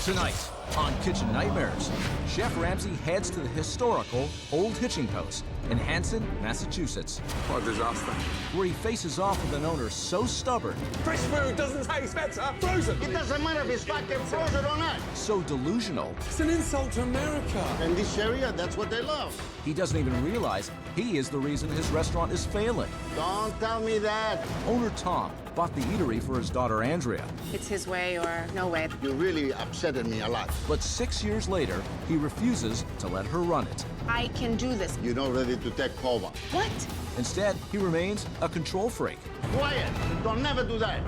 Tonight on Kitchen Nightmares, Chef Ramsay heads to the historical Olde Hitching Post in Hanson, Massachusetts. What a disaster. Where he faces off with an owner so stubborn, Fresh food doesn't taste better. Frozen. It doesn't matter if it's fucking frozen or not. so delusional, It's an insult to America. In this area, that's what they love. he doesn't even realize he is the reason his restaurant is failing. Don't tell me that. Owner Tom bought the eatery for his daughter Andrea, It's his way or no way. You really upsetted me a lot. but 6 years later, he refuses to let her run it. I can do this. You're not ready to take over. What? Instead, he remains a control freak. Quiet. Don't never do that.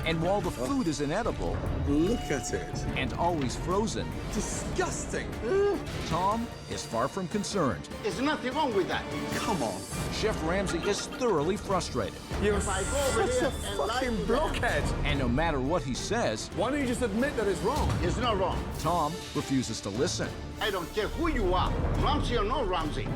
And while the food is inedible Look at it. and always frozen, Disgusting. Tom is far from concerned. There's nothing wrong with that. Come on. Chef Ramsay is thoroughly frustrated. You're If I go over such here a and lie fucking to them- blockhead. And no matter what he says, Why don't you just admit that it's wrong? It's not wrong. Tom refuses to listen. I don't care who you are, Ramsay or no Ramsay.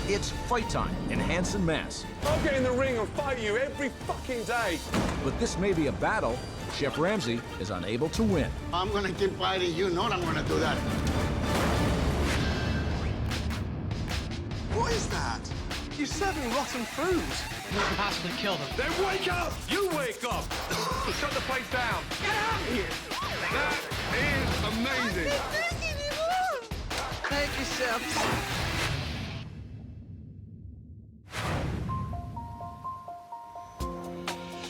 It's fight time in Hanson, Mass. I'll get in the ring and fight you every fucking day. But this may be a battle Chef Ramsay is unable to win. I'm gonna keep fighting. You know I'm gonna do that. What is that? You're serving rotten food. You could possibly kill them. Then wake up! You wake up! Shut the place down. Get out of here! That is amazing. Thank you, Chef.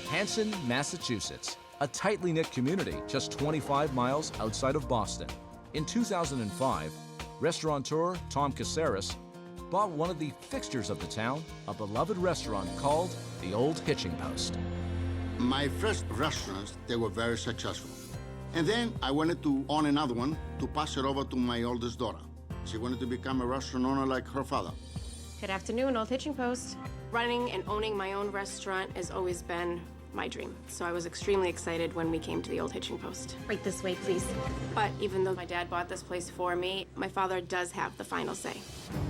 Hanson, Massachusetts, a tightly knit community just 25 miles outside of Boston. In 2005, restaurateur Tom Caceres bought one of the fixtures of the town, a beloved restaurant called the Olde Hitching Post. My first restaurants, they were very successful. And then I wanted to own another one to pass it over to my oldest daughter. She wanted to become a restaurant owner like her father. Good afternoon, Olde Hitching Post. Running and owning my own restaurant has always been my dream. So I was extremely excited when we came to the Olde Hitching Post. Right this way, please. But even though my dad bought this place for me, my father does have the final say.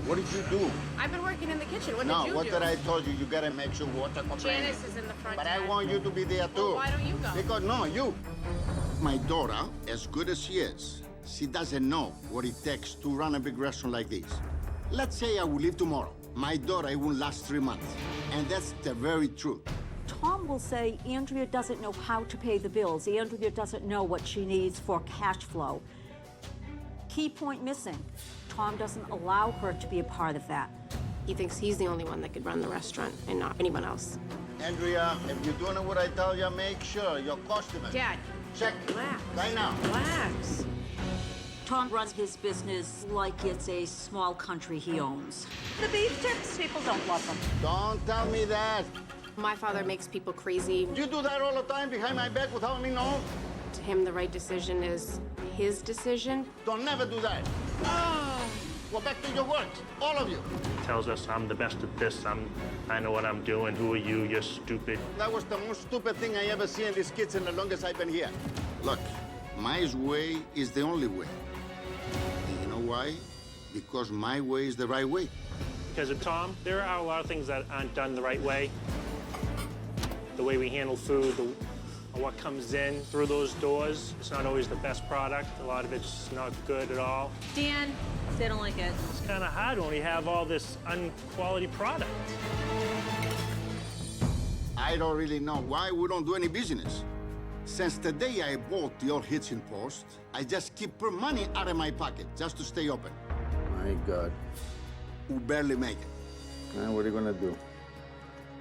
What did you do? I've been working in the kitchen. What No, did you what do? did I told you? You gotta make sure water contains. Janice is in the front. But I Dad. want you to be there too. Well, why don't you go? Because, no, you. My daughter, as good as she is, she doesn't know what it takes to run a big restaurant like this. Let's say I will leave tomorrow. My daughter will last 3 months. And that's the very truth. Tom will say Andrea doesn't know how to pay the bills. Andrea doesn't know what she needs for cash flow. Key point missing. Tom doesn't allow her to be a part of that. He thinks he's the only one that could run the restaurant and not anyone else. Andrea, if you're doing what I tell you, make sure your customers. Dad, Check it. relax. Right now. Relax. Tom runs his business like it's a small country he owns. The beef tips, people don't love them. Don't tell me that. My father makes people crazy. You do that all the time behind my back without me knowing. To him, the right decision is his decision. Don't never do that. Go back to your work, all of you. Tells us I'm the best at this, I know what I'm doing, who are you, you're stupid. That was the most stupid thing I ever seen in this kitchen the longest I've been here. Look, my way is the only way. And you know why? Because my way is the right way. Because of Tom, there are a lot of things that aren't done the right way. The way we handle food, what comes in through those doors, it's not always the best product. A lot of it's not good at all. Dan, they don't like it. It's kind of hard when we have all this unquality product. I don't really know why we don't do any business. Since the day I bought the Olde Hitching Post, I just keep put money out of my pocket just to stay open. My God. We barely make it. What are you gonna do?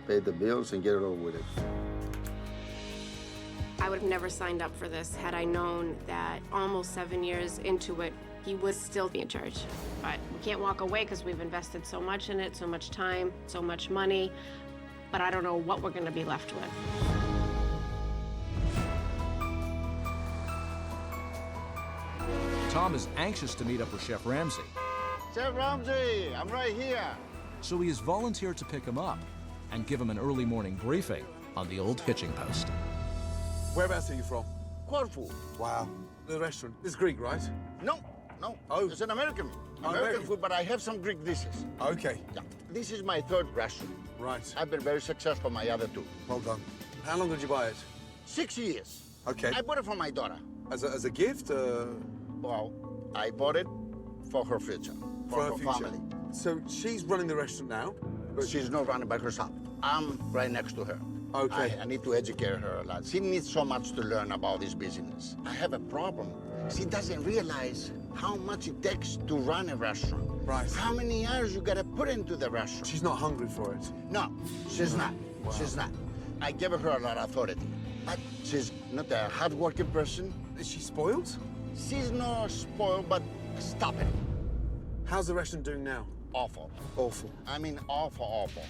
Pay the bills and get it over with it. I would have never signed up for this had I known that almost 7 years into it, he would still be in charge. But we can't walk away because we've invested so much in it, so much time, so much money. But I don't know what we're going to be left with. Tom is anxious to meet up with Chef Ramsay, Chef Ramsay, I'm right here. so he has volunteered to pick him up and give him an early morning briefing on the Olde Hitching Post. Whereabouts are you from? Corfu. Wow. The restaurant. This is Greek, right? No. Oh. It's an American. Oh, American American. food, but I have some Greek dishes. Okay. Yeah. This is my third restaurant. Right. I've been very successful my other two. Well done. How long did you buy it? 6 years. Okay. I bought it for my daughter. As a gift? Well, I bought it for her future, for her future. family. So she's running the restaurant now? But She's not running by herself. I'm right next to her. Okay. I need to educate her a lot. She needs so much to learn about this business. I have a problem. She doesn't realize how much it takes to run a restaurant. Right. How many hours you gotta put into the restaurant. She's not hungry for it? No, she's not. Wow. She's not. I gave her a lot of authority. But she's not a hardworking person. Is she spoiled? She's not spoiled, but stop it. How's the restaurant doing now? Awful. Awful. I mean, awful, awful.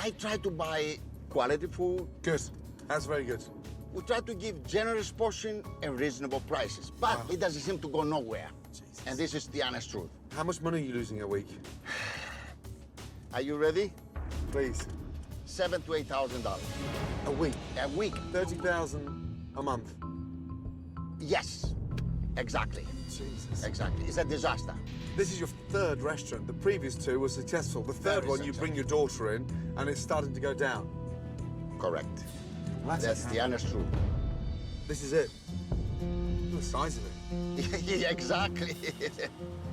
I try to buy quality food. Good. That's very good. We try to give generous portion and reasonable prices, but Wow. it doesn't seem to go nowhere. Jesus. And this is the honest truth. How much money are you losing a week? Are you ready? Please. $7,000 to $8,000 A week? a week. 30,000 a month? Yes, exactly. Jesus. Exactly. It's a disaster. This is your third restaurant. The previous two were successful. The third Very one, you bring your daughter in, and it's starting to go down. Correct. That's That's the honest truth. This is it. Look at the size of it. Yeah, exactly.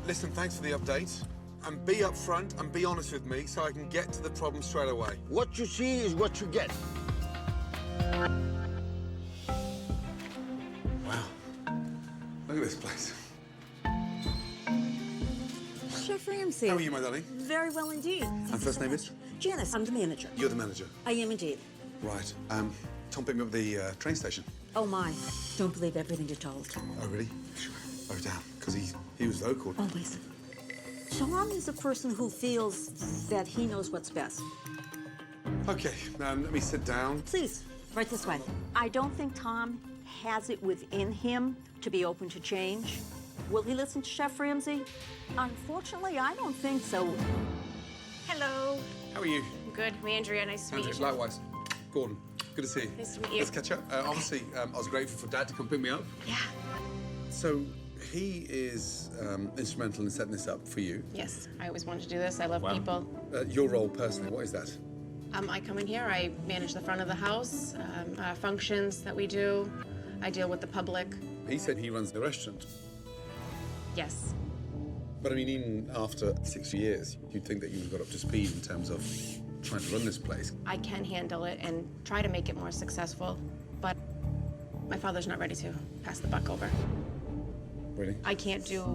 Listen, thanks for the update. And be upfront and be honest with me so I can get to the problem straight away. What you see is what you get. Wow. Look at this place. Chef Ramsay. How are you, my darling? Very well indeed. And first name is? Janice, I'm the manager. You're the manager. I am indeed. Right. Tom picked me up at the train station. Oh my, don't believe everything you're told. Oh, really? Sure. Oh, damn. Because he was local. Always. Tom is a person who feels that he knows what's best. Okay, let me sit down. Please, right this way. I don't think Tom has it within him to be open to change. Will he listen to Chef Ramsay? Unfortunately, I don't think so. Hello. How are you? Good. I'm Andrea. Nice to meet Andrew, you. likewise. Gordon, good to see you. Nice to meet you. Let's catch up. Obviously, I was grateful for Dad to come pick me up. Yeah. So, he is instrumental in setting this up for you. Yes. I always wanted to do this. I love people. Your role personally, what is that? I come in here. I manage the front of the house, functions that we do. I deal with the public. He said he runs the restaurant. Yes. But I mean, even after 6 years, you'd think that you've got up to speed in terms of trying to run this place. I can handle it and try to make it more successful, but my father's not ready to pass the buck over. Really? I can't do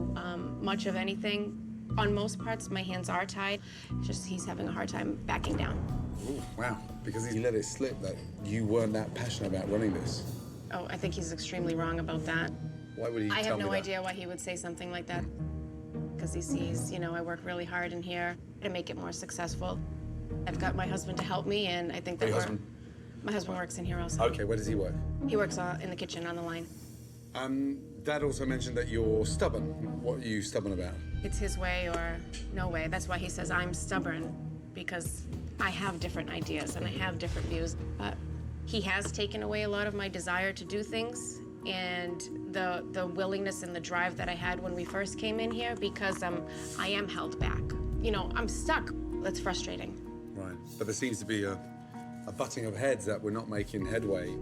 much of anything. On most parts, my hands are tied. Just he's having a hard time backing down. Ooh, wow. Because he let it slip that you weren't that passionate about running this. Oh, I think he's extremely wrong about that. Why would he I tell have me no that? idea why he would say something like that. Because he sees, I work really hard in here to make it more successful. I've got my husband to help me, and I think that Your husband? my husband works in here also. Okay, where does he work? He works in the kitchen on the line. Dad also mentioned that you're stubborn. What are you stubborn about? It's his way or no way. That's why he says I'm stubborn, because I have different ideas and I have different views. But he has taken away a lot of my desire to do things and the willingness and the drive that I had when we first came in here, because I am held back. I'm stuck. That's frustrating. Right. But there seems to be a butting of heads that we're not making headway.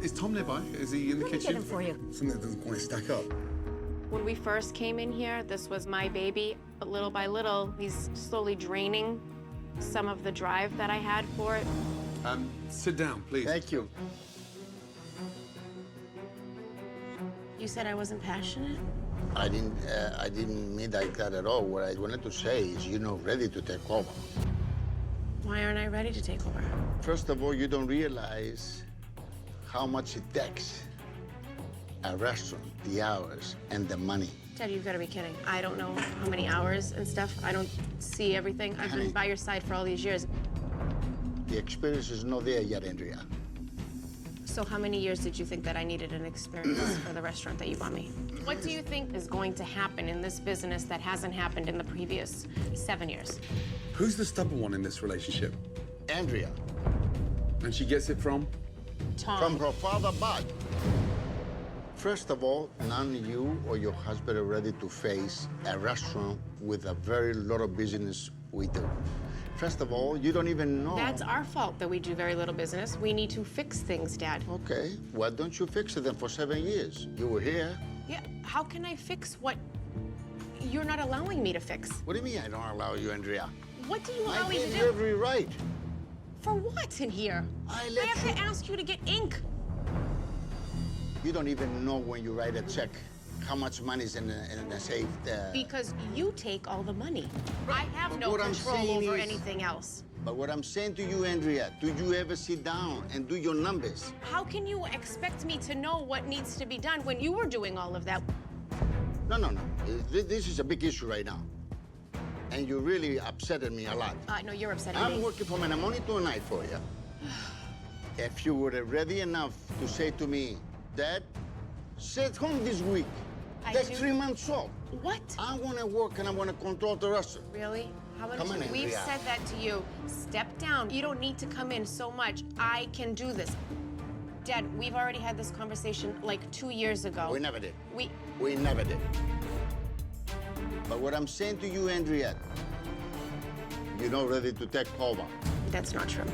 Is Tom nearby? Is he in the Let me kitchen? get him for you. Something that doesn't quite stack up. When we first came in here, this was my baby. But little by little, he's slowly draining some of the drive that I had for it. Sit down, please. Thank you. You said I wasn't passionate? I didn't mean like that at all. What I wanted to say is you're not ready to take over. Why aren't I ready to take over? First of all, you don't realize how much it takes. A restaurant, the hours, and the money. Dad, you've got to be kidding. I don't know how many hours and stuff. I don't see everything. I've been by your side for all these years. The experience is not there yet, Andrea. So how many years did you think that I needed an experience for the restaurant that you bought me? What do you think is going to happen in this business that hasn't happened in the previous 7 years? Who's the stubborn one in this relationship? Andrea, And she gets it from? Tom. from her father back. First of all, none of you or your husband are ready to face a restaurant with a very lot of business we do. First of all, you don't even know. That's our fault that we do very little business. We need to fix things, Dad. Okay, why don't you fix it then for 7 years? You were here. Yeah, how can I fix what you're not allowing me to fix? What do you mean I don't allow you, Andrea? What do you allow I me to gave do? you every right. For what in here? I I let have you. to ask you to get ink. You don't even know when you write a check how much money is in the safe there. Because you take all the money. I have But no what I'm control saying over is- anything else. But what I'm saying to you, Andrea, do you ever sit down and do your numbers? How can you expect me to know what needs to be done when you were doing all of that? No, no, no. This is a big issue right now. And you really upsetted me a lot. No, you're upsetting I'm me. working from an morning to a night for you. If you were ready enough to say to me, Dad, sit home this week. I Take do- 3 months off. What? I want to work and I want to control the restaurant. Really? How many Come on, times? We've Andrea. said that to you. Step down. You don't need to come in so much. I can do this. Dad, we've already had this conversation like 2 years ago. We never did. We never did. But what I'm saying to you, Andrea, you're not ready to take over. That's not true.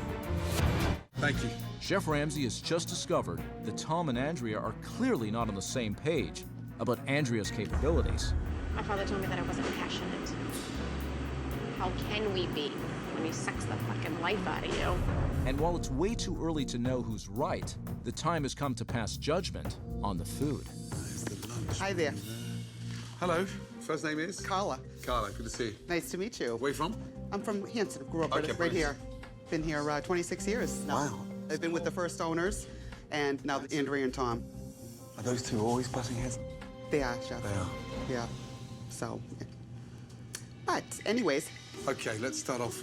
Thank you. Chef Ramsay has just discovered that Tom and Andrea are clearly not on the same page about Andrea's capabilities. My father told me that I wasn't passionate. How can we be when he sucks the fucking life out of you? And while it's way too early to know who's right, the time has come to pass judgment on the food. There's the lunch. Hi there. Hello. First name is? Carla. Carla, good to see you. Nice to meet you. Where are you from? I'm from Hanson. Grew up Okay, right nice. here. Been here 26 years now. Wow. I've been with the first owners, and now Andrea and Tom. Are those two always butting heads? They are, Chef. They are. Yeah. So, but anyways, Okay, let's start off.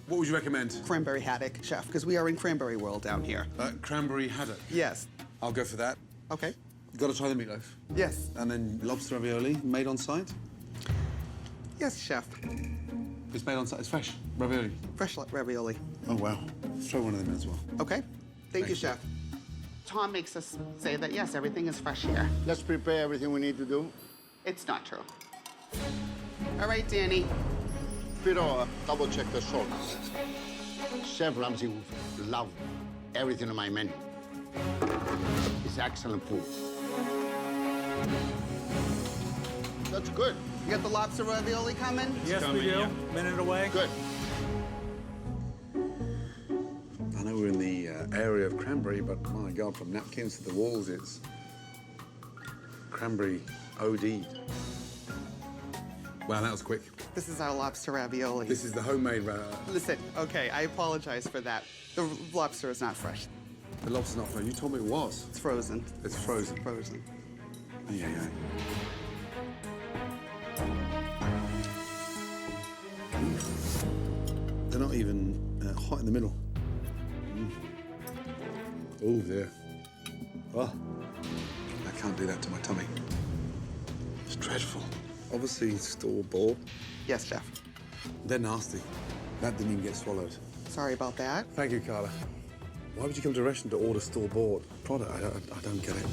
What would you recommend? cranberry haddock, Chef, because we are in cranberry world down here. Cranberry haddock. Yes. I'll go for that. Okay. You've got to try the meatloaf. Yes. And then lobster ravioli, made on site. Yes, Chef. It's made on site. It's fresh ravioli. Fresh ravioli. Oh wow. Throw one of them in as well. Okay. Thank you, Thank you. Chef. Tom makes us say that yes, everything is fresh here. Let's prepare everything we need to do. It's not true. All right, Danny. Pero double check the salt. Chef Ramsay would love everything on my menu. It's excellent food. That's good. You got the lobster ravioli coming? Yes, we do. Minute away. Good. I know we're in the area of cranberry, but my God, from napkins to the walls, it's cranberry OD'd. Wow, that was quick. This is our lobster ravioli. This is the homemade. Listen, okay, I apologize for that. The lobster is not fresh. The lobster's not fresh. You told me it was. It's frozen. It's frozen. Frozen. Yeah, yeah. They're not even hot in the middle. Oh, dear. Oh, I can't do that to my tummy. It's dreadful. Obviously, store-bought. Yes, Chef. They're nasty. That didn't even get swallowed. Sorry about that. Thank you, Carla. Why would you come to a restaurant to order store-bought product? I don't get it.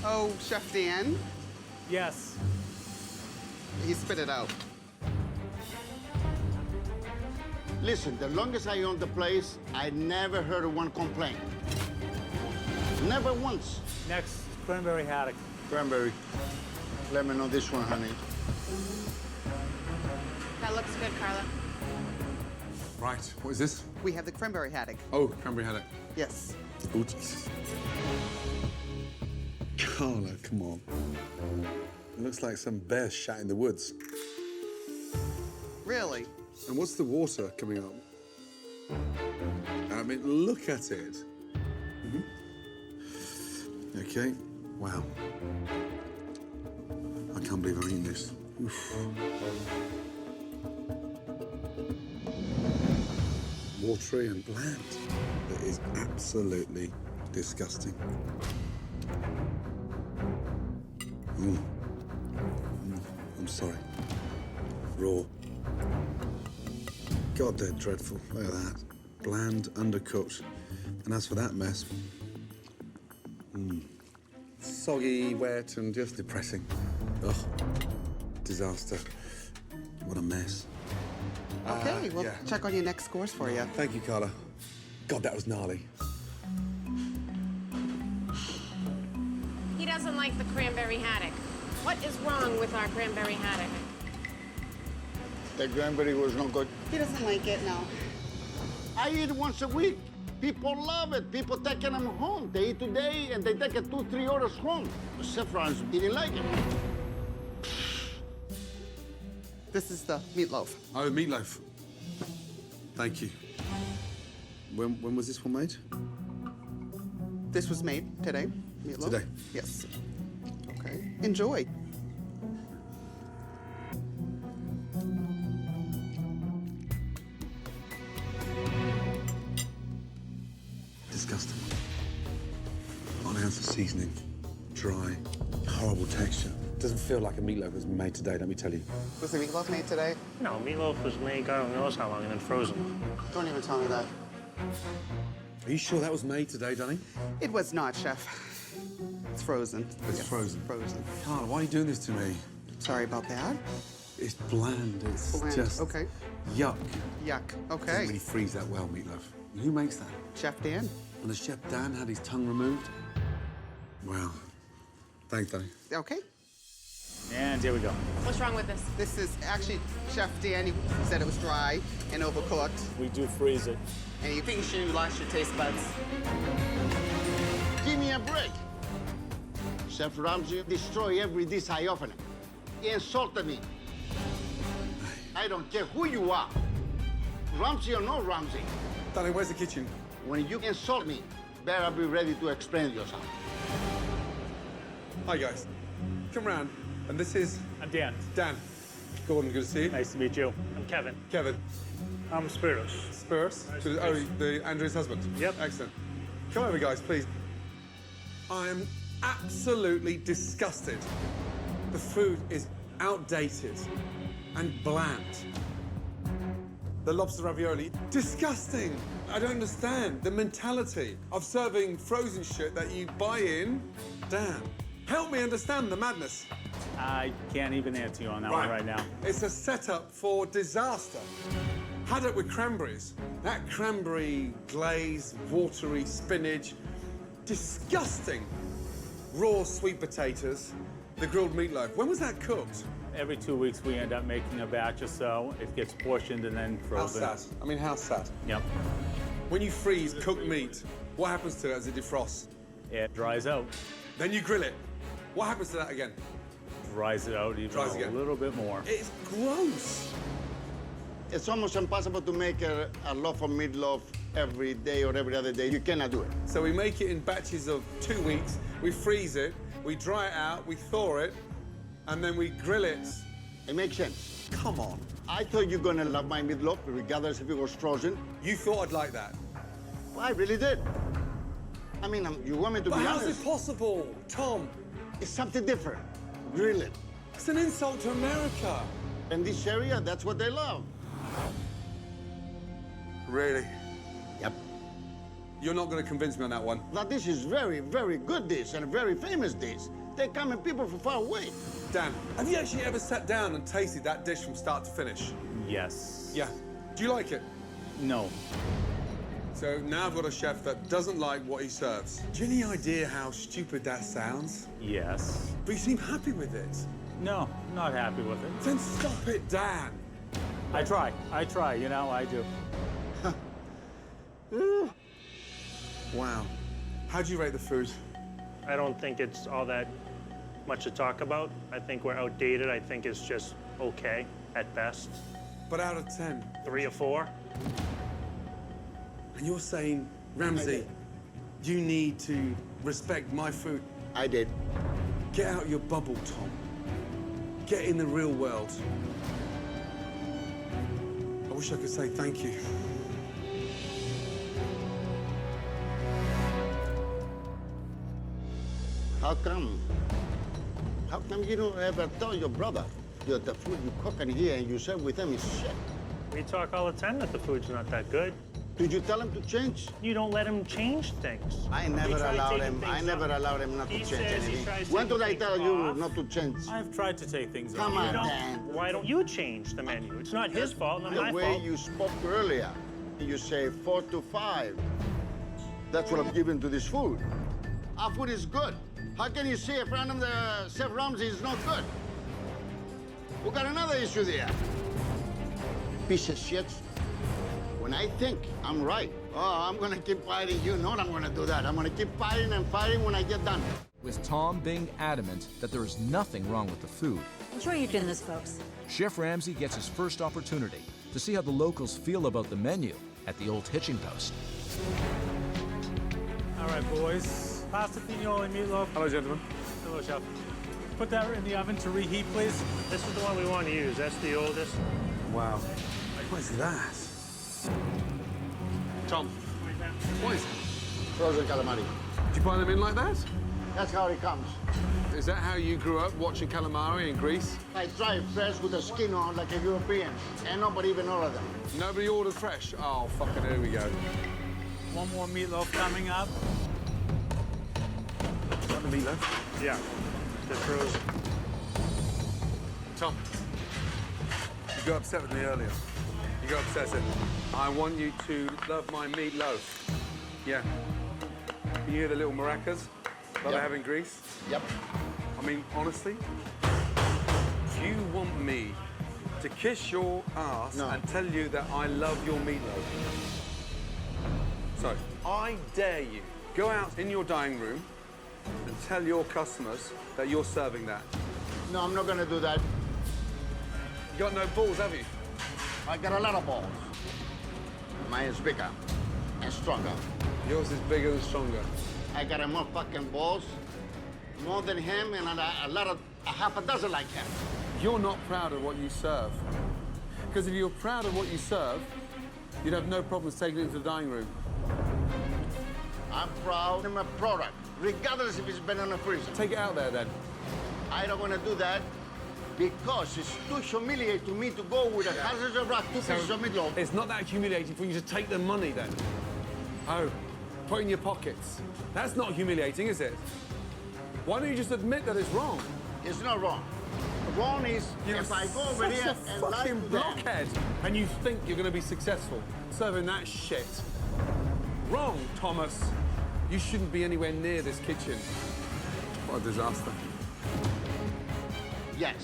Oh, Chef Dan, Yes. he spit it out. Listen, the longest I owned the place, I never heard one complaint. Never once. Next, cranberry haddock. Cranberry. Lemon on this one, honey. That looks good, Carla. Right, what is this? We have the cranberry haddock. Oh, cranberry haddock. Yes. Oh, Jesus. Carla, come on. It looks like some bear shat in the woods. Really? And what's the water coming up? I mean, look at it. Okay, wow. I can't believe I'm eating this. Oof. Watery and bland. It is absolutely disgusting. I'm sorry. Raw. God, they're dreadful. Look at that. Bland, undercooked. And as for that mess, soggy, wet, and just depressing. Ugh. Disaster. What a mess. Okay, we'll yeah. check on your next course for you. Thank you, Carla. God, that was gnarly. He doesn't like the cranberry haddock. What is wrong with our cranberry haddock? The cranberry was not good. He doesn't like it, no. I eat once a week. People love it. People taking them home. They eat today and they take it 2-3 orders home. Saffron's didn't like it. This is the meatloaf. Oh, meatloaf. Thank you. When was this one made? This was made today. Meatloaf? Today? Yes. Okay. Enjoy. Disgusting. Unanswered seasoning, dry, horrible texture. Doesn't feel like a meatloaf was made today, let me tell you. Was the meatloaf made today? No, meatloaf was made God knows how long and then frozen. Don't even tell me that. Are you sure that was made today, Danny? It was not, Chef. It's frozen. It's Yes, frozen. Frozen. Carla, why are you doing this to me? Sorry about that. It's bland. It's Bland. just Okay. yuck. Yuck. Doesn't Okay. really freeze that well, meatloaf. And who makes that? Chef Dan. And the chef Dan had his tongue removed? Wow. Thanks, Danny. Okay. And here we go. What's wrong with this? This is actually Chef Dan. He said it was dry and overcooked. We do freeze it. And he thinks you lost your taste buds. Give me a break. Chef Ramsay destroy every dish I offer him. He insulted me. I don't care who you are, Ramsay or no Ramsay. Danny, where's the kitchen? When you insult me, better be ready to explain yourself. Hi, guys. Come round. And this is I'm Dan. Dan. Gordon, good to see you. Nice to meet you. I'm Kevin. Kevin. I'm Spiros. Spurs. Nice Oh, to meet the Andrea's husband. Yep. Excellent. Come over, guys, please. I'm absolutely disgusted. The food is outdated and bland. The lobster ravioli, disgusting. I don't understand the mentality of serving frozen shit that you buy in. Dan, help me understand the madness. I can't even answer you on that one right now. It's a setup for disaster. Haddock with cranberries. That cranberry glaze, watery spinach, disgusting. Raw sweet potatoes, the grilled meatloaf. When was that cooked? Every 2 weeks we end up making a batch or so. It gets portioned and then How frozen. sad. I mean, how sad. Yep. When you freeze cooked meat, what happens to it as it defrosts? It dries out. Then you grill it. What happens to that again? Dries it out even Dries a again. little bit more. It's gross. It's almost impossible to make a loaf of meatloaf every day or every other day. You cannot do it. So we make it in batches of 2 weeks, we freeze it, we dry it out, we thaw it, and then we grill it. It makes sense. Come on. I thought you're gonna love my meatloaf, regardless if it was frozen. You thought I'd like that. Well, I really did. I mean, you want me to But be how's honest? it possible, Tom? It's something different. Grill it. It's an insult to America. In this area, that's what they love. Really? Yep. You're not going to convince me on that one. Now, this is very, very good dish and a very famous dish. They come in people from far away. Dan, have you actually ever sat down and tasted that dish from start to finish? Yes. Yeah. Do you like it? No. So now I've got a chef that doesn't like what he serves. Do you have any idea how stupid that sounds? Yes. But you seem happy with it. No, not happy with it. Then stop it, Dan. I try, you know, I do. Wow. How do you rate the food? I don't think it's all that much to talk about. I think we're outdated. I think it's just okay at best. But out of 10. 3 or 4. And you're saying, Ramsay, you need to respect my food. I did. Get out your bubble, Tom. Get in the real world. I wish I could say thank you. How come? How come you don't ever tell your brother that the food you cook in here and you serve with him is shit? We talk all the time that the food's not that good. Did you tell him to change? You don't let him change things. I He never tried allowed taking him. I things never off. allowed him not to He change says he anything. tries When taking did I tell things you off. not to change? I've tried to take things Come off. on, Don't- Dan. Why don't you change the menu? It's not his fault, not The my way fault. you spoke earlier, you say 4 to 5. That's what I'm giving to this food. Our food is good. How can you say a friend of the Chef Ramsay is not good? We got another issue there. Piece of shit. When I think I'm right, oh, I'm gonna keep fighting. You know I'm gonna do that. I'm gonna keep fighting and fighting when I get done. With Tom being adamant that there is nothing wrong with the food, Enjoy your dinners, folks. Chef Ramsay gets his first opportunity to see how the locals feel about the menu at the Old Hitching Post. All right, boys. Pasta pignoli meatloaf. Hello, gentlemen. Hello, chef. Put that in the oven to reheat, please. This is the one we want to use. That's the oldest. Wow. What is that? Tom, what is it? Frozen calamari. Did you buy them in like that? That's how it comes. Is that how you grew up, watching calamari in Greece? I try it fresh with the skin on like a European, and nobody even ordered them. Nobody ordered fresh? Oh, fucking here we go. One more meatloaf coming up. Is that the meatloaf? Yeah, the frozen. Tom, you got upset with me earlier. You got obsessive. I want you to love my meatloaf. Yeah. You hear the little maracas that they have in Greece? Yep. I mean, honestly, you want me to kiss your ass No. and tell you that I love your meatloaf. So, I dare you, go out in your dining room and tell your customers that you're serving that. No, I'm not gonna do that. You got no balls, have you? I got a lot of balls. Mine is bigger and stronger. Yours is bigger and stronger. I got a more fucking balls, more than him, and a half a dozen like him. You're not proud of what you serve. Because if you're proud of what you serve, you'd have no problems taking it into the dining room. I'm proud of my product, regardless if it's been in the freezer. Take it out there, then. I don't want to do that because it's too humiliating to me to go with a hazard of rock, 2 pieces of meatloaf. It's not that humiliating for you to take the money, then. Oh, put it in your pockets. That's not humiliating, is it? Why don't you just admit that it's wrong? It's not wrong. Wrong is if I go over such here a and lie to fucking them. blockhead, and you think you're going to be successful serving that shit. Wrong, Thomas. You shouldn't be anywhere near this kitchen. What a disaster. Yes,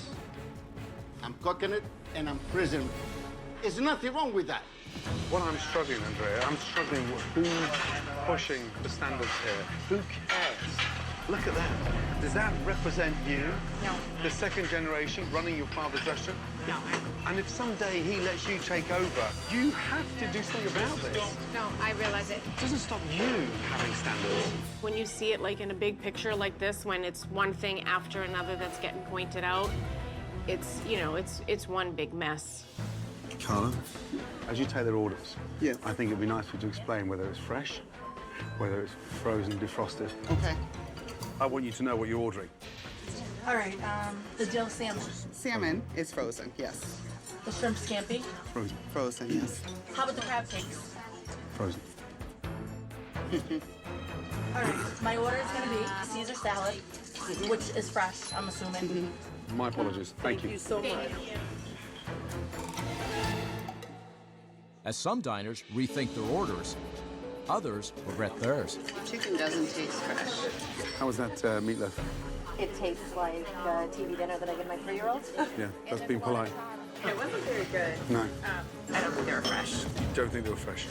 I'm cooking it and I'm freezing it. There's nothing wrong with that. What I'm struggling, Andrea, I'm struggling with who's pushing the standards here. Who cares? Look at that. Does that represent you? No. The second generation running your father's restaurant? No. And if someday he lets you take over, you have to do something about this. No, I realize it. It doesn't stop you having standards. When you see it like in a big picture like this, when it's one thing after another that's getting pointed out, it's, you know, it's one big mess. Carla, as you take their orders, Yeah. I think it'd be nice for you to explain whether it's fresh, whether it's frozen, defrosted. Okay. I want you to know what you're ordering. All right, the dill salmon, Salmon is frozen, yes. the shrimp scampi. Frozen. Frozen, yes. How about the crab cakes? Frozen. All right, my order is gonna be Caesar salad, which is fresh, I'm assuming. My apologies. Thank you. so much. As some diners rethink their orders, others regret theirs. Chicken doesn't taste fresh. How was that meatloaf? It tastes like the TV dinner that I give my 3-year-old. Yeah, that's being polite. It wasn't very good. No, I don't think they were fresh. you don't think they were fresh.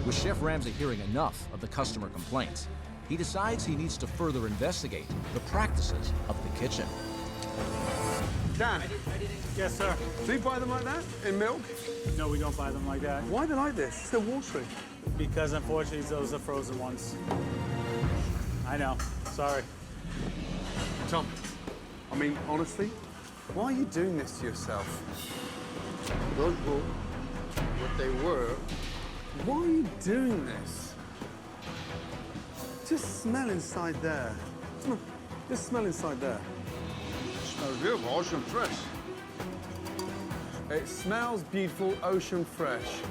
With Chef Ramsay hearing enough of the customer complaints, he decides he needs to further investigate the practices of the kitchen. Dan, Yes, sir. do you buy them like that, in milk? No, we don't buy them like that. Why are they like this? It's so watery. Because unfortunately, those are frozen ones. I know. Sorry. Tom, I mean, honestly, why are you doing this to yourself? Those were what they were. Why are you doing this? Just smell inside there. Just smell inside there. Smells beautiful, ocean fresh. It smells beautiful, ocean fresh.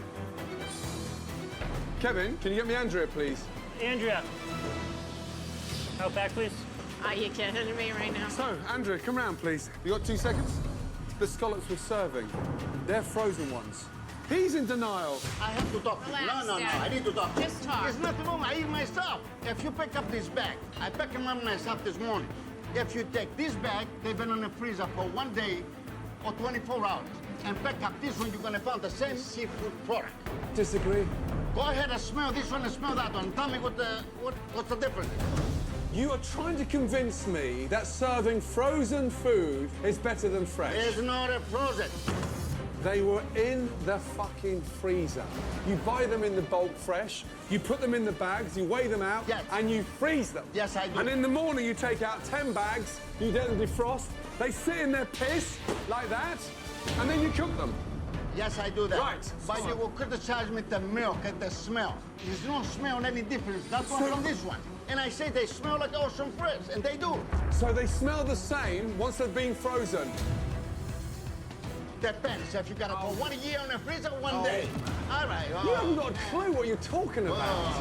Kevin, can you get me Andrea, please? Andrea. Out back, please. Are you kidding me right now? So, Andrea, come round, please. You got 2 seconds? The scallops we're serving, they're frozen ones. He's in denial. I have to talk to you. Relax, No, Dad. I need to talk to you. Just talk. There's nothing wrong. I eat my stuff. If you pick up this bag, I picked them up myself this morning. If you take this bag, they've been in the freezer for 1 day or 24 hours. And pick up this one, you're gonna find the same seafood product. Disagree. Go ahead and smell this one and smell that one. Tell me what's the difference. You are trying to convince me that serving frozen food is better than fresh. It's not a frozen. They were in the fucking freezer. You buy them in the bulk fresh, you put them in the bags, you weigh them out, Yes. and you freeze them. Yes, I do. And in the morning, you take out 10 bags, you let them defrost, they sit in their piss like that, and then you cook them. Yes, I do that. Right. But you will criticize me the milk and the smell. There's no smell any difference. That's one So- from this one. And I say they smell like ocean fresh, and they do. So they smell the same once they've been frozen. Depends if you got it for 1 year in the freezer, 1 day. All right. You haven't got a clue what you're talking about.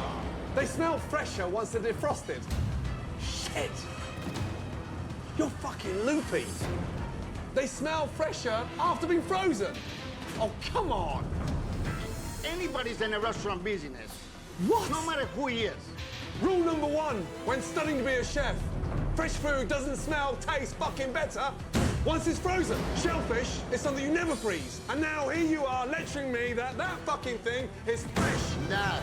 They smell fresher once they're defrosted. Shit! You're fucking loopy. They smell fresher after being frozen. Oh, come on. Anybody's in a restaurant business. What? No matter who he is. Rule number 1 when studying to be a chef. Fresh food doesn't smell, taste fucking better once it's frozen. Shellfish is something you never freeze. And now here you are lecturing me that that fucking thing is fresh. Nah.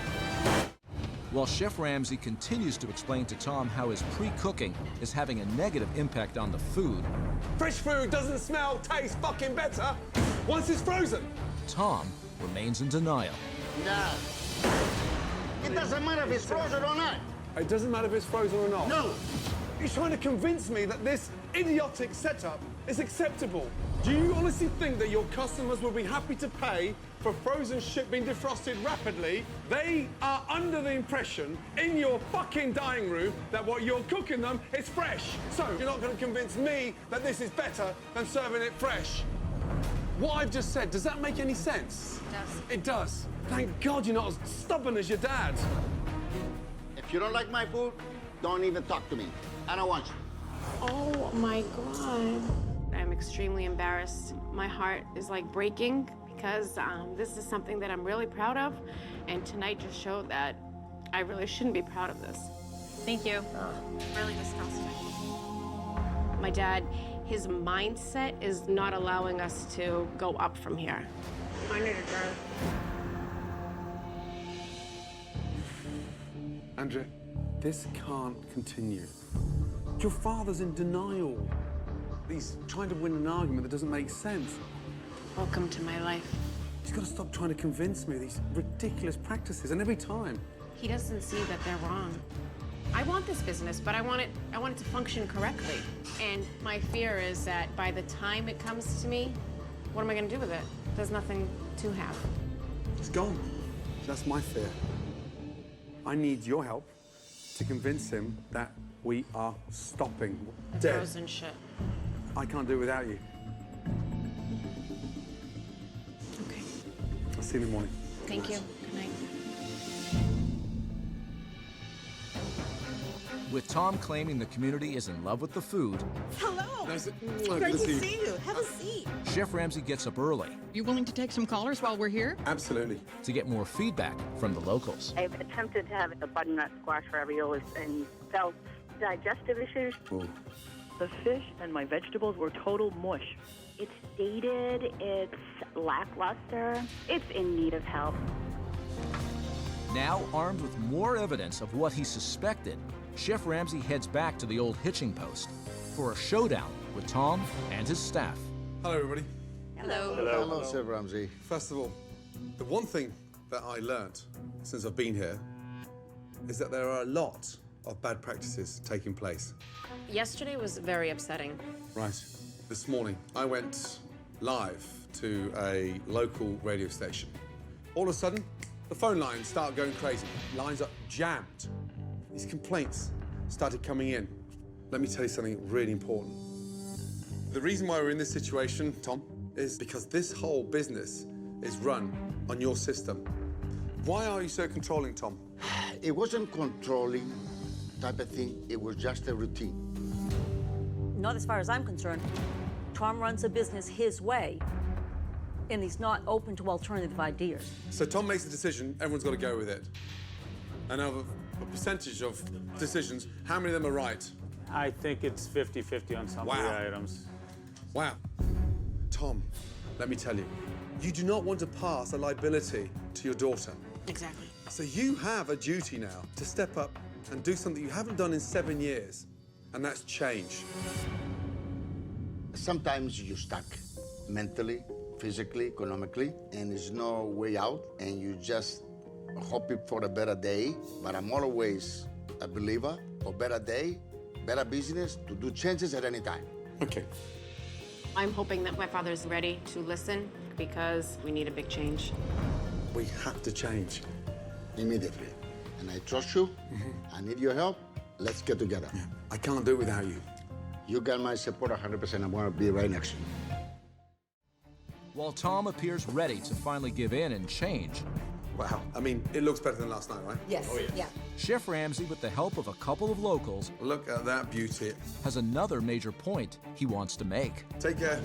While Chef Ramsay continues to explain to Tom how his pre-cooking is having a negative impact on the food, Fresh food doesn't smell, taste fucking better once it's frozen. Tom remains in denial. Nah. It doesn't matter if it's frozen or not. It doesn't matter if it's frozen or not. No. You're trying to convince me that this idiotic setup is acceptable. Do you honestly think that your customers will be happy to pay for frozen shit being defrosted rapidly? They are under the impression in your fucking dining room that what you're cooking them is fresh. So you're not going to convince me that this is better than serving it fresh. What I've just said, does that make any sense? It does. It does. Thank God you're not as stubborn as your dad. If you don't like my food, don't even talk to me. I don't want you. Oh my God. I'm extremely embarrassed. My heart is like breaking because this is something that I'm really proud of. And tonight just showed that I really shouldn't be proud of this. Thank you. Really disgusting. My dad, his mindset is not allowing us to go up from here. I need a drink. Andrea, this can't continue. Your father's in denial. He's trying to win an argument that doesn't make sense. Welcome to my life. He's got to stop trying to convince me of these ridiculous practices, and every time. He doesn't see that they're wrong. I want this business, but I want it to function correctly. And my fear is that by the time it comes to me, what am I going to do with it? There's nothing to have. It's gone. That's my fear. I need your help to convince him that we are stopping. Dead. Frozen shit. I can't do it without you. Okay. I'll see you in the morning. Thank you. Good night. With Tom claiming the community is in love with the food, Hello. Nice to- Great good to to see see you. Have a seat. Chef Ramsay gets up early You willing to take some callers while we're here? Absolutely. to get more feedback from the locals. I've attempted to have a butternut squash raviolis and felt digestive issues. Ooh. The fish and my vegetables were total mush. It's dated, it's lackluster, it's in need of help. Now armed with more evidence of what he suspected, Chef Ramsay heads back to the Olde Hitching Post for a showdown with Tom and his staff. Hello, everybody. Hello. Hello, Chef Ramsay. First of all, the one thing that I learned since I've been here is that there are a lot of bad practices taking place. Yesterday was very upsetting. Right. This morning, I went live to a local radio station. All of a sudden, the phone lines start going crazy. Lines are jammed. These complaints started coming in. Let me tell you something really important. The reason why we're in this situation, Tom, is because this whole business is run on your system. Why are you so controlling, Tom? It wasn't controlling type of thing. It was just a routine. Not as far as I'm concerned. Tom runs a business his way, and he's not open to alternative ideas. So Tom makes a decision, everyone's got to go with it. And out of a percentage of decisions, how many of them are right? I think it's 50-50 on some of the items. Wow. Tom, let me tell you, you do not want to pass a liability to your daughter. Exactly. So you have a duty now to step up and do something you haven't done in 7 years, and that's change. Sometimes you're stuck mentally, physically, economically, and there's no way out, and you just hoping for a better day. But I'm always a believer of better day, better business, to do changes at any time. Okay. I'm hoping that my father's ready to listen because we need a big change. We have to change. Immediately. And I trust you. I need your help. Let's get together. Yeah. I can't do it without you. You got my support 100%. I'm going to be right next to you. While Tom appears ready to finally give in and change, Wow. I mean, it looks better than last night, right? Yes. Oh, yeah. Chef Ramsay, with the help of a couple of locals, Look at that beauty. has another major point he wants to make. Take care.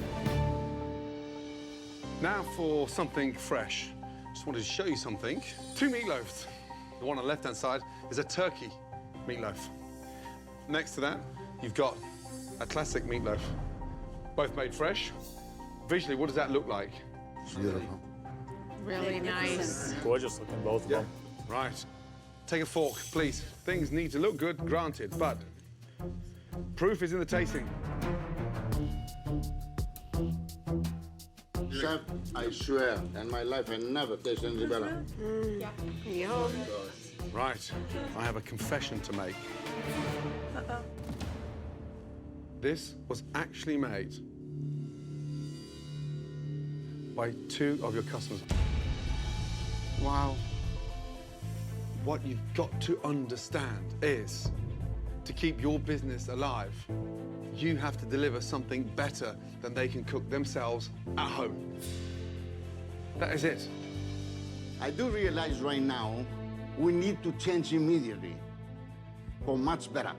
Now for something fresh. Just wanted to show you something. 2 meatloaves. The one on the left-hand side is a turkey meatloaf. Next to that, you've got a classic meatloaf. Both made fresh. Visually, what does that look like? It's beautiful. Really nice. Gorgeous looking, both of them. Right. Take a fork, please. Things need to look good, granted, but proof is in the tasting. Chef, I swear, in my life, I never tasted anything better. Yo. Right. I have a confession to make. This was actually made by 2 of your customers. Wow. What you've got to understand is, to keep your business alive, you have to deliver something better than they can cook themselves at home. That is it. I do realize right now we need to change immediately for much better.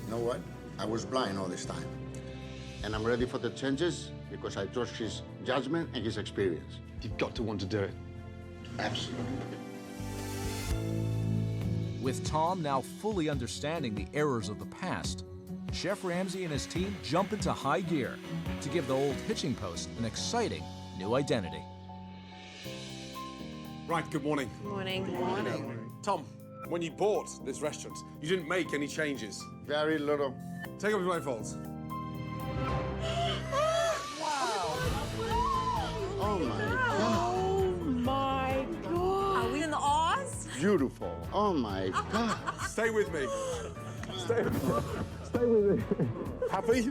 You know what? I was blind all this time. And I'm ready for the changes because I trust his judgment and his experience. You've got to want to do it. Absolutely. With Tom now fully understanding the errors of the past, Chef Ramsay and his team jump into high gear to give the Olde Hitching Post an exciting new identity. Right, good morning. Morning. Morning. Tom, when you bought this restaurant, you didn't make any changes. Very little. Take off your blindfolds. Oh my God. Oh my God. Are we in the Oz? Beautiful. Oh my God. Stay with me. Stay with me. Stay with me. Happy?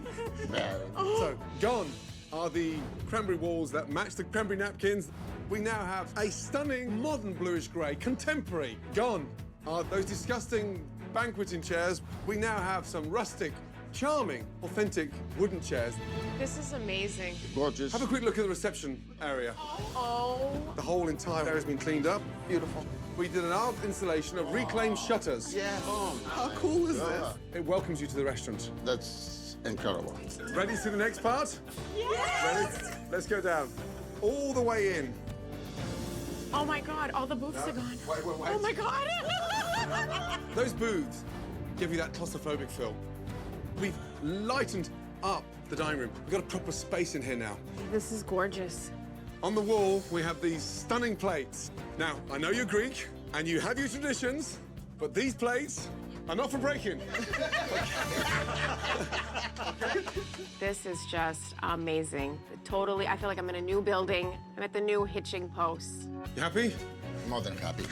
Very. So, gone are the cranberry walls that match the cranberry napkins. We now have a stunning modern bluish grey contemporary. Gone are those disgusting banqueting chairs. We now have some rustic, charming, authentic wooden chairs. This is amazing. Gorgeous. Have a quick look at the reception area. Oh. The whole entire area has been cleaned up. Beautiful. We did an art installation of reclaimed shutters. Yeah. Oh, How cool is this? It welcomes you to the restaurant. that's incredible. Ready to the next part? Yes. Ready? Let's go down. All the way in. Oh my God, all the booths are gone. Wait. Oh my God. Those booths give you that claustrophobic feel. We've lightened up the dining room. We've got a proper space in here now. This is gorgeous. On the wall, we have these stunning plates. Now, I know you're Greek, and you have your traditions, but these plates are not for breaking. This is just amazing. Totally, I feel like I'm in a new building. I'm at the new Hitching Post. You happy? More than happy.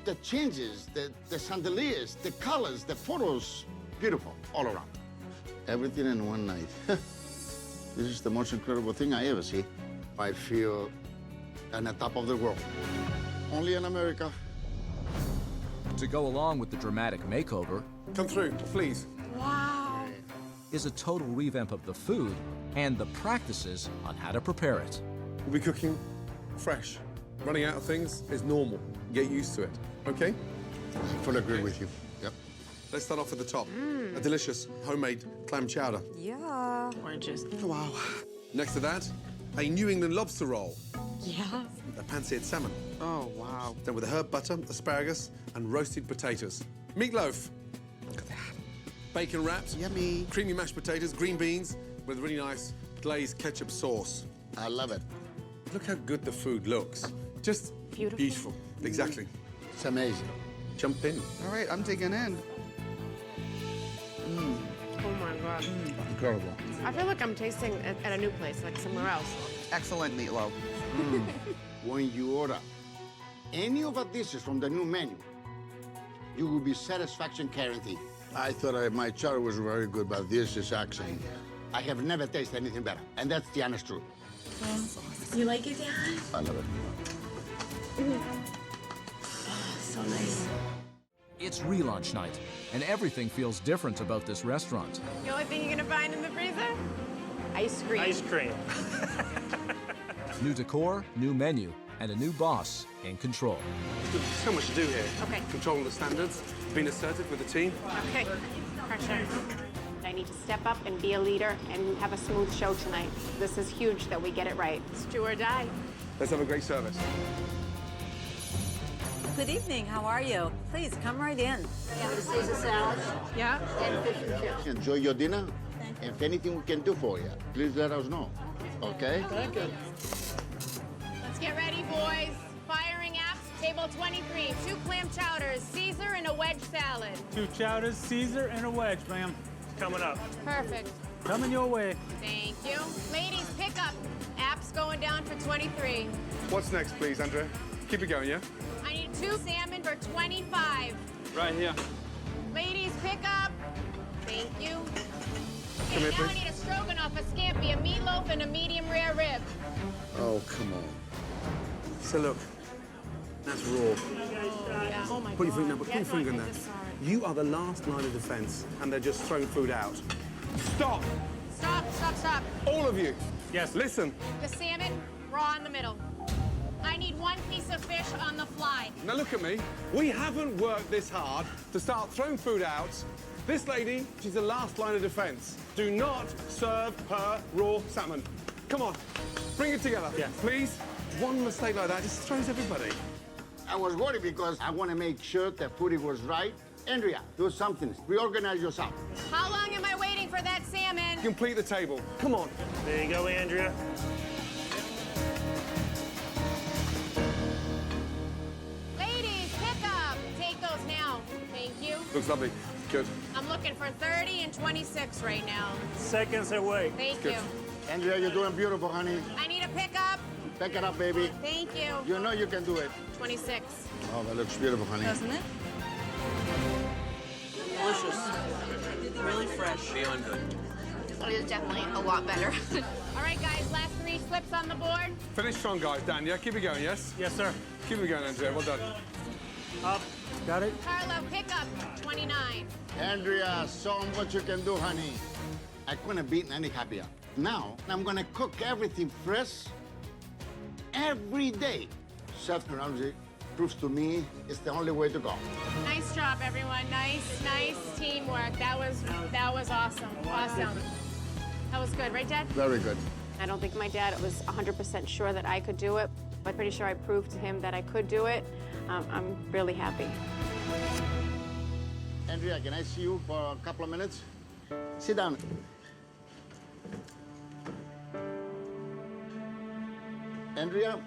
The changes, the chandeliers, the colors, the photos, beautiful all around. Everything in one night. This is the most incredible thing I ever see. I feel on the top of the world. Only in America. To go along with the dramatic makeover Come through, please. Wow. is a total revamp of the food and the practices on how to prepare it. We'll be cooking fresh, Running out of things is normal. Get used to it, okay? I fully agree with you. Yep. Let's start off at the top. A delicious homemade clam chowder. Yeah. Gorgeous. Oh, wow. Next to that, a New England lobster roll. Yeah. A pan-seared salmon. Oh, wow. Then with a herb butter, asparagus, and roasted potatoes. Meatloaf. Look at that. Bacon wrapped. Yummy. Creamy mashed potatoes, green beans, with really nice glazed ketchup sauce. I love it. Look how good the food looks. Just Beautiful. beautiful. Exactly. It's amazing. Jump in. All right, I'm digging in. Oh my God. Incredible. I feel like I'm tasting at a new place, like somewhere else. Excellent meatloaf. When you order any of the dishes from the new menu, you will be satisfaction guaranteed. I thought my chowder was very good, but this is excellent. I have never tasted anything better, and that's the honest truth. You like it, Dad? I love it. So nice. It's Relaunch Night, and everything feels different about this restaurant. The only thing you're gonna find in the freezer? Ice cream. Ice cream. New decor, new menu, and a new boss in control. There's so much to do here. Okay. Controlling the standards, being assertive with the team. Okay. Pressure. I need to step up and be a leader and have a smooth show tonight. This is huge that we get it right. It's do or die. Let's have a great service. Good evening. How are you? Please come right in. Yeah, the Caesar salad Yeah. and fish and chips. Enjoy your dinner. If anything we can do for you, please let us know. Okay? Thank you. Let's get ready, boys. Firing apps, table 23. 2 clam chowders, Caesar, and a wedge salad. 2 chowders, Caesar, and a wedge, ma'am. Coming up. Perfect. Coming your way. Thank you. Ladies, pick up. Apps going down for 23. What's next, please, Andrea? Keep it going, yeah? I need 2 salmon for 25. Right here. Ladies, pick up. Thank you. Come here, now please. I need a stroganoff, a scampi, a meatloaf, and a medium rare rib. Oh, come on. So look, that's raw. Yeah. Oh my Put your finger, God. put your Yes, finger in no, there. I'm sorry. You are the last line of defense, and they're just throwing food out. Stop! Stop, stop, stop. All of you. Yes. Listen. The salmon, raw in the middle. I need 1 piece of fish on the fly. Now look at me. We haven't worked this hard to start throwing food out. This lady, she's the last line of defense. Do not serve her raw salmon. Come on, bring it together. Yes. Please. One mistake like that just throws everybody. I was worried because I want to make sure that food was right. Andrea, do something. Reorganize yourself. How long am I waiting for that salmon? Complete the table. Come on. There you go, Andrea. Ladies, pick up. Take those now. Thank you. Looks lovely. Good. I'm looking for 30 and 26 right now. Seconds away. Thank Good. you. Andrea, you're doing beautiful, honey. I need a pickup. Pick it up, baby. Thank you. You know you can do it. 26. Oh, that looks beautiful, honey. Doesn't it? Delicious. Really fresh. Beyond good. It is definitely a lot better. All right, guys, last 3 slips on the board. Finish strong, guys. Dan, yeah? Keep it going, yes? Yes, sir. Keep it going, Andrea. Well done. Up. Got it? Carlo, pick up. 29. Andrea, show 'em what you can do, honey. I couldn't beat any happier. Now, I'm gonna cook everything fresh every day. Chef Ramsay proves to me it's the only way to go. Nice job, everyone. Nice teamwork. That was awesome. Awesome. That was good, right, Dad? Very good. I don't think my dad was 100% sure that I could do it. I'm pretty sure I proved to him that I could do it. I'm really happy. Andrea, can I see you for a couple of minutes? Sit down. Andrea,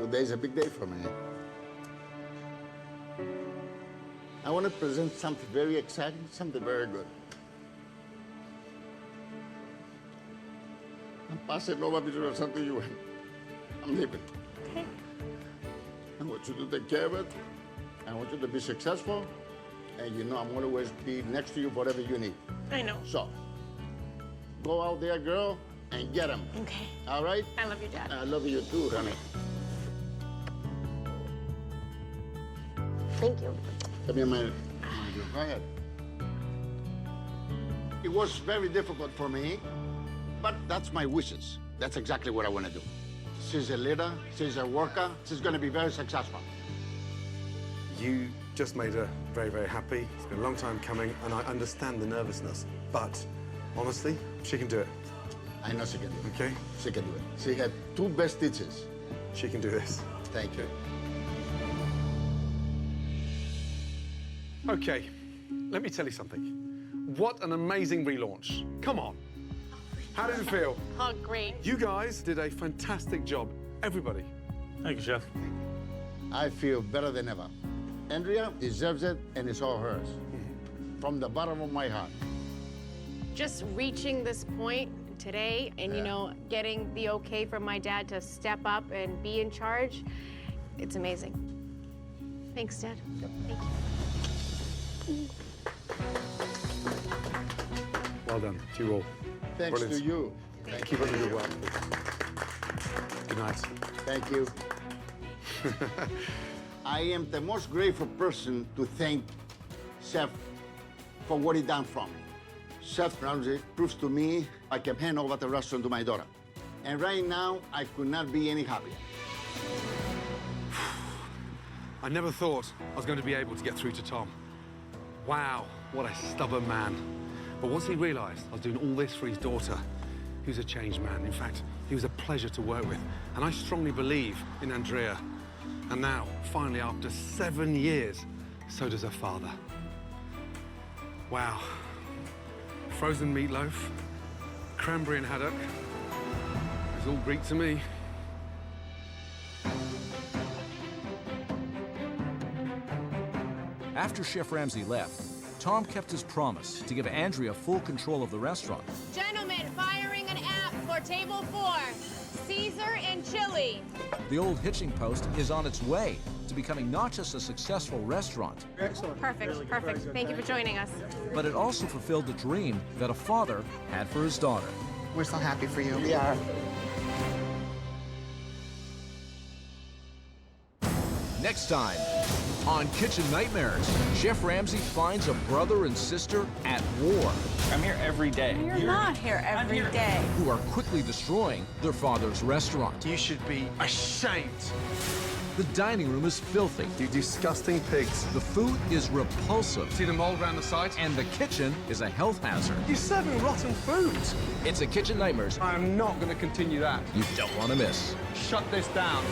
today's a big day for me. I want to present something very exciting, something very good. I'm passing over because something you. I'm leaving. Okay. I want you to take care of it. I want you to be successful. And you know I'm going to always be next to you for whatever you need. I know. So, go out there, girl, and get him. Okay. All right? I love you, Dad. I love you too, honey. Thank you. Give me a minute. Go ahead. It was very difficult for me, but that's my wishes. That's exactly what I want to do. She's a leader, she's a worker, she's going to be very successful. You just made her very, very happy. It's been a long time coming, and I understand the nervousness. But honestly, she can do it. I know she can do it. Okay? She can do it. She had 2 best teachers. She can do this. Thank you. Okay, let me tell you something. What an amazing relaunch. Come on. How did it feel? Oh, great. You guys did a fantastic job. Everybody. Thank you, Chef. I feel better than ever. Andrea deserves it, and it's all hers. From the bottom of my heart. Just reaching this point today and, you know, getting the okay from my dad to step up and be in charge, it's amazing. Thanks, Dad. Thank you. Well done to you all. Thanks Brilliant. to you. Keep up the good work. Good night. Thank you. I am the most grateful person to thank Chef for what he done for me. Chef Ramsay proves to me I can hand over the restaurant to my daughter. And right now, I could not be any happier. I never thought I was going to be able to get through to Tom. Wow, what a stubborn man. But once he realized I was doing all this for his daughter, he was a changed man. In fact, he was a pleasure to work with. And I strongly believe in Andrea. And now, finally, after 7 years, so does her father. Wow. Frozen meatloaf, cranberry and haddock. It's all Greek to me. After Chef Ramsay left, Tom kept his promise to give Andrea full control of the restaurant. Gentlemen, firing an app for table 4. Caesar and chili. The Olde Hitching Post is on its way to becoming not just a successful restaurant, Excellent. Perfect, perfect. Thank you for joining us. but it also fulfilled the dream that a father had for his daughter. We're so happy for you. We are. Next time on Kitchen Nightmares, Chef Ramsay finds a brother and sister at war. I'm here every day. You're not here every day. Who are quickly destroying their father's restaurant. You should be ashamed. The dining room is filthy. You disgusting pigs. The food is repulsive. See the mold around the side? And the kitchen is a health hazard. You're serving rotten food. It's a Kitchen Nightmares I am not going to continue that. you don't want to miss. Shut this down.